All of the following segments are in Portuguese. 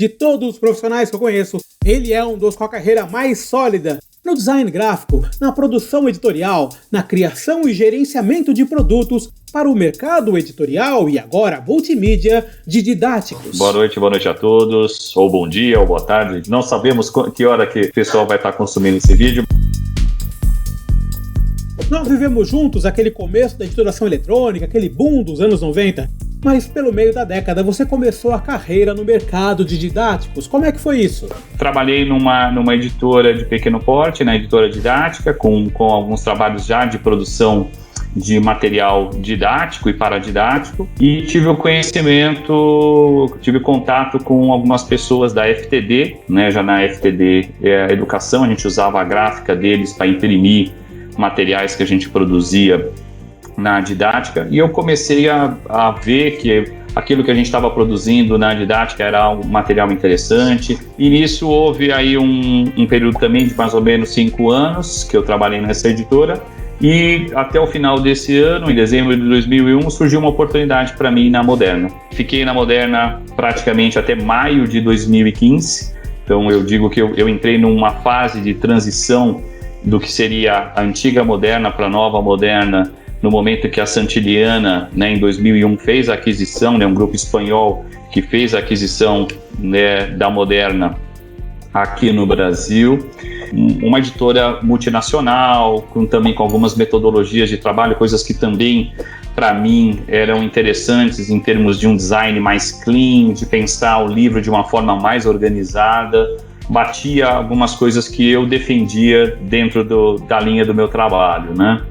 De todos os profissionais que eu conheço, ele é um dos com a carreira mais sólida no design gráfico, na produção editorial, na criação e gerenciamento de produtos para o mercado editorial e agora multimídia de didáticos. Boa noite a todos, ou bom dia, ou boa tarde. Não sabemos que hora que o pessoal vai estar consumindo esse vídeo. Nós vivemos juntos aquele começo da editoração eletrônica, aquele boom dos anos 90, mas pelo meio da década você começou a carreira no mercado de didáticos. Como é que foi isso? Trabalhei numa editora de pequeno porte, na editora didática, com alguns trabalhos já de produção de material didático e paradidático, e tive contato com algumas pessoas da FTD, né, já na FTD Educação, a gente usava a gráfica deles para imprimir materiais que a gente produzia na didática, e eu comecei a ver que aquilo que a gente estava produzindo na didática era um material interessante, e nisso houve aí um período também de mais ou menos 5 anos que eu trabalhei nessa editora, e até o final desse ano, em dezembro de 2001, surgiu uma oportunidade para mim na Moderna. Fiquei na Moderna praticamente até maio de 2015, então eu digo que eu entrei numa fase de transição do que seria a antiga Moderna para a nova Moderna, no momento que a Santillana, né, em 2001, fez a aquisição, né, um grupo espanhol que fez a aquisição, né, da Moderna aqui no Brasil. Uma editora multinacional, também com algumas metodologias de trabalho, coisas que também, para mim, eram interessantes em termos de um design mais clean, de pensar o livro de uma forma mais organizada. Batia algumas coisas que eu defendia dentro da linha do meu trabalho, né?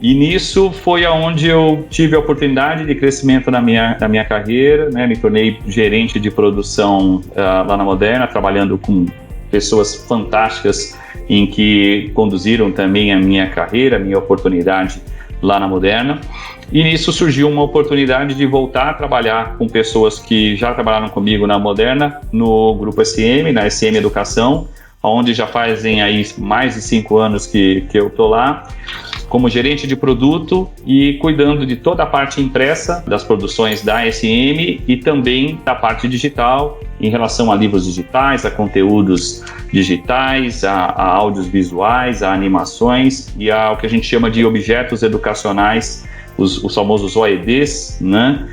E nisso foi aonde eu tive a oportunidade de crescimento na minha carreira, né? Me tornei gerente de produção lá na Moderna, trabalhando com pessoas fantásticas em que conduziram também a minha carreira, a minha oportunidade lá na Moderna. E nisso surgiu uma oportunidade de voltar a trabalhar com pessoas que já trabalharam comigo na Moderna, no Grupo SM, na SM Educação, onde já fazem aí mais de 5 anos que eu estou lá, como gerente de produto e cuidando de toda a parte impressa das produções da SM e também da parte digital, em relação a livros digitais, a conteúdos digitais, a áudios visuais, a animações e ao que a gente chama de objetos educacionais, os famosos OEDs, né?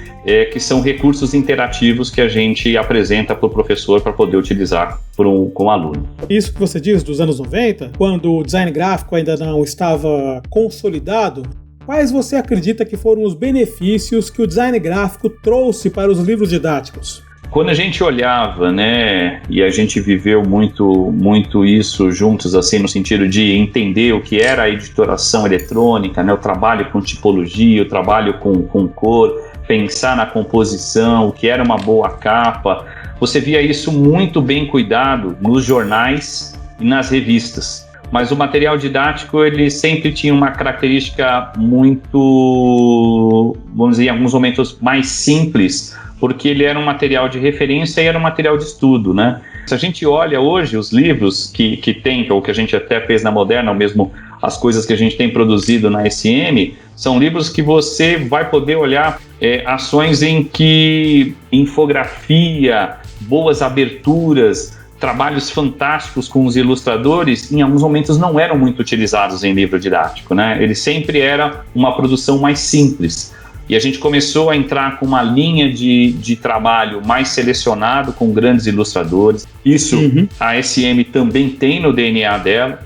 Que são recursos interativos que a gente apresenta para o professor para poder utilizar com o aluno. Isso que você diz dos anos 90, quando o design gráfico ainda não estava consolidado, quais você acredita que foram os benefícios que o design gráfico trouxe para os livros didáticos? Quando a gente olhava, né, e a gente viveu muito isso juntos, assim, no sentido de entender o que era a editoração eletrônica, né, o trabalho com tipologia, o trabalho com cor, pensar na composição, o que era uma boa capa, você via isso muito bem cuidado nos jornais e nas revistas. Mas o material didático, ele sempre tinha uma característica muito, vamos dizer, em alguns momentos mais simples, porque ele era um material de referência e era um material de estudo, né? Se a gente olha hoje os livros que tem, ou que a gente até fez na Moderna, ou mesmo as coisas que a gente tem produzido na SM, são livros que você vai poder olhar ações em que infografia, boas aberturas, trabalhos fantásticos com os ilustradores, em alguns momentos não eram muito utilizados em livro didático, né? Ele sempre era uma produção mais simples. E a gente começou a entrar com uma linha de trabalho mais selecionado, com grandes ilustradores. Isso a SM também tem no DNA dela,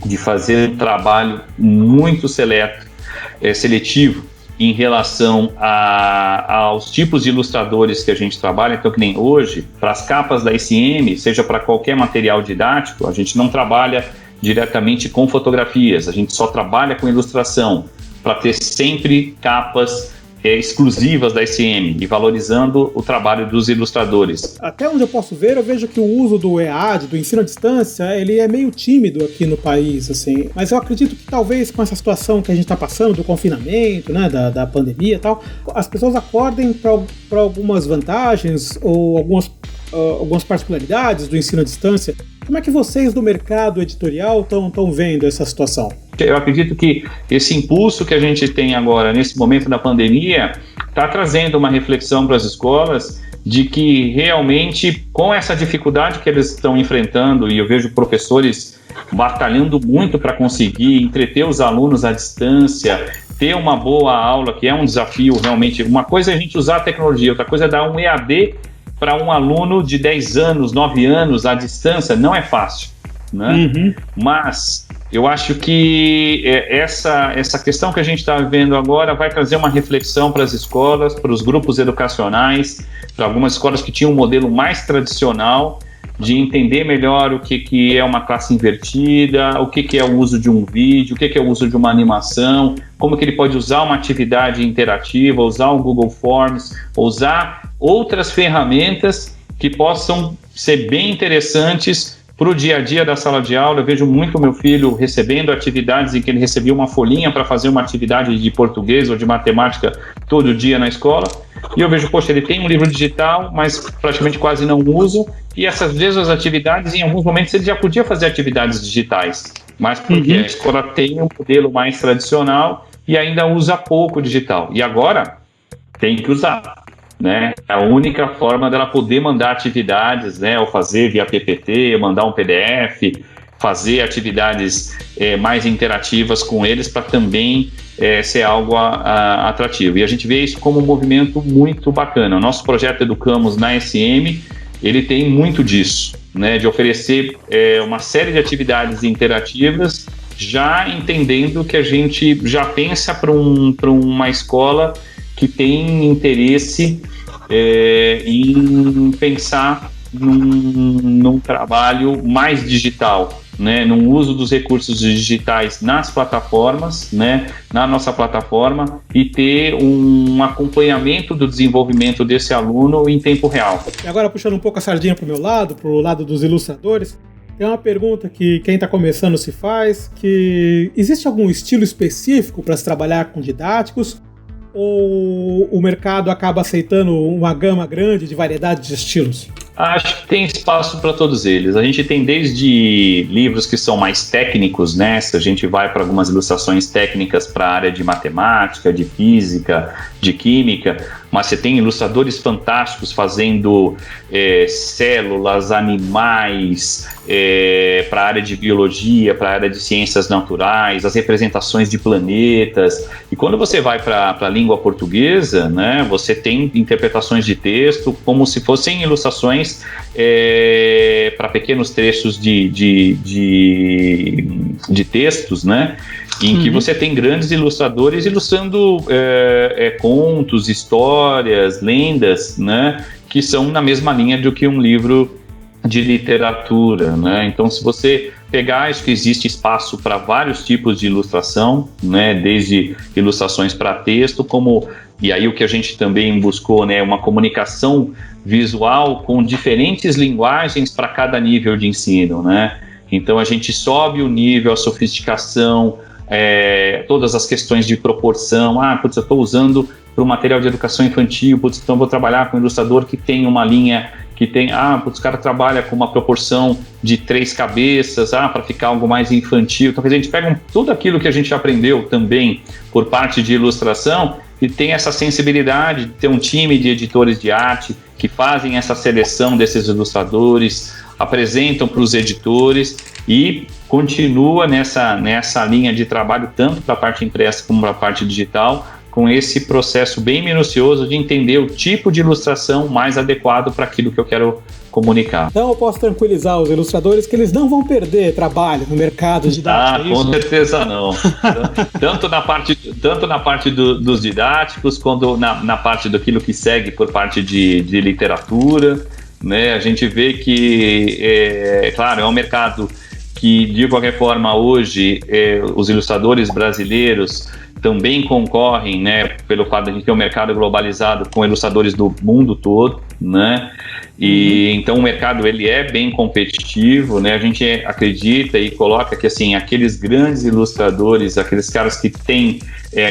de fazer um trabalho muito seletivo em relação aos tipos de ilustradores que a gente trabalha. Então, que nem hoje, para as capas da SM, seja para qualquer material didático, a gente não trabalha diretamente com fotografias, a gente só trabalha com ilustração, para ter sempre capas exclusivas da SM e valorizando o trabalho dos ilustradores. Até onde eu posso ver, eu vejo que o uso do EAD, do ensino à distância, ele é meio tímido aqui no país, assim. Mas eu acredito que talvez com essa situação que a gente está passando, do confinamento, né, da pandemia e tal, as pessoas acordem para algumas vantagens ou algumas particularidades do ensino à distância. Como é que vocês do mercado editorial estão vendo essa situação? Eu acredito que esse impulso que a gente tem agora, nesse momento da pandemia, está trazendo uma reflexão para as escolas de que realmente, com essa dificuldade que eles estão enfrentando, e eu vejo professores batalhando muito para conseguir entreter os alunos à distância, ter uma boa aula, que é um desafio realmente. Uma coisa é a gente usar a tecnologia, outra coisa é dar um EAD para um aluno de 10 anos, 9 anos à distância, não é fácil, né? Mas eu acho que essa questão que a gente está vivendo agora vai trazer uma reflexão para as escolas, para os grupos educacionais, para algumas escolas que tinham um modelo mais tradicional, de entender melhor o que é uma classe invertida, o que é o uso de um vídeo, o que é o uso de uma animação, como que ele pode usar uma atividade interativa, usar o Google Forms, usar outras ferramentas que possam ser bem interessantes para o dia a dia da sala de aula. Eu vejo muito meu filho recebendo atividades em que ele recebia uma folhinha para fazer uma atividade de português ou de matemática todo dia na escola, e eu vejo, poxa, ele tem um livro digital, mas praticamente quase não usa, e essas mesmas atividades, em alguns momentos, ele já podia fazer atividades digitais, mas porque a escola tem um modelo mais tradicional e ainda usa pouco digital, e agora tem que usar, né? É a única forma dela poder mandar atividades, né? Ou fazer via PPT, mandar um PDF, fazer atividades mais interativas com eles, para também ser algo atrativo. E a gente vê isso como um movimento muito bacana. O nosso projeto Educamos na SM, ele tem muito disso, né? De oferecer uma série de atividades interativas, já entendendo que a gente já pensa para uma escola que tem interesse em pensar num trabalho mais digital, né, num uso dos recursos digitais nas plataformas, né, na nossa plataforma, e ter um acompanhamento do desenvolvimento desse aluno em tempo real. E agora, puxando um pouco a sardinha para o meu lado, para o lado dos ilustradores, tem uma pergunta que quem está começando se faz, que existe algum estilo específico para se trabalhar com didáticos, ou o mercado acaba aceitando uma gama grande de variedade de estilos? Acho que tem espaço para todos eles. A gente tem desde livros que são mais técnicos, né? Se a gente vai para algumas ilustrações técnicas para a área de matemática, de física, de química, mas você tem ilustradores fantásticos fazendo células, animais, para a área de biologia, para a área de ciências naturais, as representações de planetas. E quando você vai para a língua portuguesa, né, você tem interpretações de texto como se fossem ilustrações para pequenos trechos de textos, né, em que você tem grandes ilustradores ilustrando contos, histórias, lendas, né, que são na mesma linha do que um livro de literatura, né? Então, se você pegar, acho que existe espaço para vários tipos de ilustração, né? Desde ilustrações para texto, e aí o que a gente também buscou, né? Uma comunicação visual com diferentes linguagens para cada nível de ensino, né? Então, a gente sobe o nível, a sofisticação, todas as questões de proporção. Eu estou usando para o material de educação infantil, então vou trabalhar com um ilustrador que tem uma linha que tem, o cara trabalha com uma proporção de 3 cabeças, para ficar algo mais infantil. Então, a gente pega tudo aquilo que a gente aprendeu também por parte de ilustração e tem essa sensibilidade de ter um time de editores de arte que fazem essa seleção desses ilustradores, apresentam para os editores e continua nessa linha de trabalho, tanto para a parte impressa como para a parte digital, com esse processo bem minucioso de entender o tipo de ilustração mais adequado para aquilo que eu quero comunicar. Então eu posso tranquilizar os ilustradores que eles não vão perder trabalho no mercado didático. Com certeza não. tanto na parte dos didáticos, quanto na parte daquilo que segue por parte de literatura, né? A gente vê que, claro, é um mercado que, de qualquer forma, hoje, os ilustradores brasileiros também concorrem, né, pelo fato de a gente ter um mercado globalizado com ilustradores do mundo todo, né, e então o mercado ele é bem competitivo, né, a gente acredita e coloca que assim, aqueles grandes ilustradores, aqueles caras que têm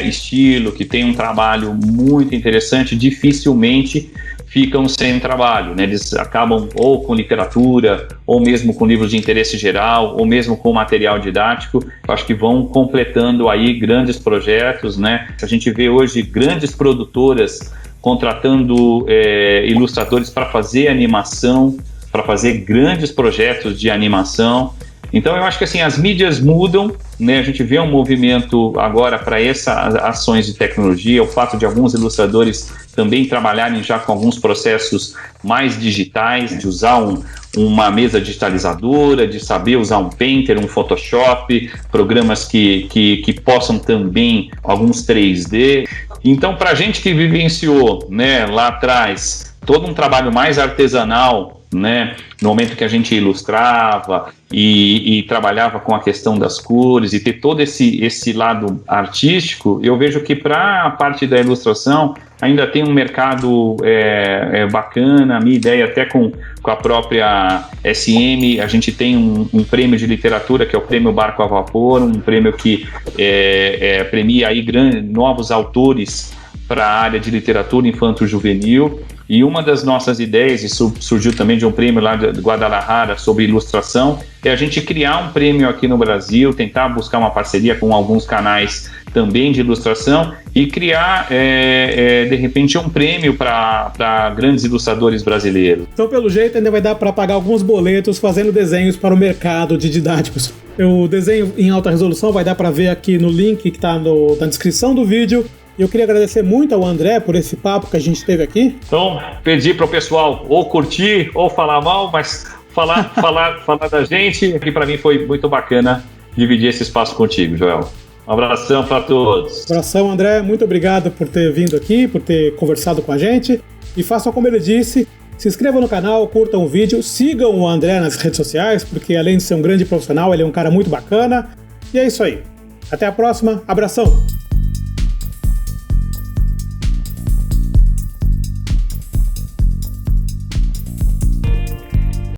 estilo, que têm um trabalho muito interessante, dificilmente ficam sem trabalho, né? Eles acabam ou com literatura, ou mesmo com livros de interesse geral, ou mesmo com material didático. Eu acho que vão completando aí grandes projetos, né? A gente vê hoje grandes produtoras contratando ilustradores para fazer animação, para fazer grandes projetos de animação. Então eu acho que assim, as mídias mudam, né? A gente vê um movimento agora para essas ações de tecnologia, o fato de alguns ilustradores também trabalharem já com alguns processos mais digitais, de usar uma mesa digitalizadora, de saber usar um Painter, um Photoshop, programas que possam também alguns 3D. Então, para a gente que vivenciou, né, lá atrás todo um trabalho mais artesanal, né, no momento que a gente ilustrava e trabalhava com a questão das cores e ter todo esse lado artístico, eu vejo que para a parte da ilustração ainda tem um mercado bacana. A minha ideia, até com a própria SM, a gente tem um prêmio de literatura, que é o Prêmio Barco a Vapor, um prêmio que premia aí novos autores para a área de literatura infanto-juvenil. E uma das nossas ideias, isso surgiu também de um prêmio lá de Guadalajara sobre ilustração, é a gente criar um prêmio aqui no Brasil, tentar buscar uma parceria com alguns canais também de ilustração e criar, de repente, um prêmio para grandes ilustradores brasileiros. Então, pelo jeito, ainda vai dar para pagar alguns boletos fazendo desenhos para o mercado de didáticos. O desenho em alta resolução vai dar para ver aqui no link que está na descrição do vídeo. Eu queria agradecer muito ao André por esse papo que a gente teve aqui. Então, pedir para o pessoal ou curtir ou falar mal, mas falar da gente, que para mim foi muito bacana dividir esse espaço contigo, Joel. Um abração para todos. Abração, André. Muito obrigado por ter vindo aqui, por ter conversado com a gente. E façam como ele disse, se inscrevam no canal, curtam o vídeo, sigam o André nas redes sociais, porque além de ser um grande profissional, ele é um cara muito bacana. E é isso aí. Até a próxima. Abração.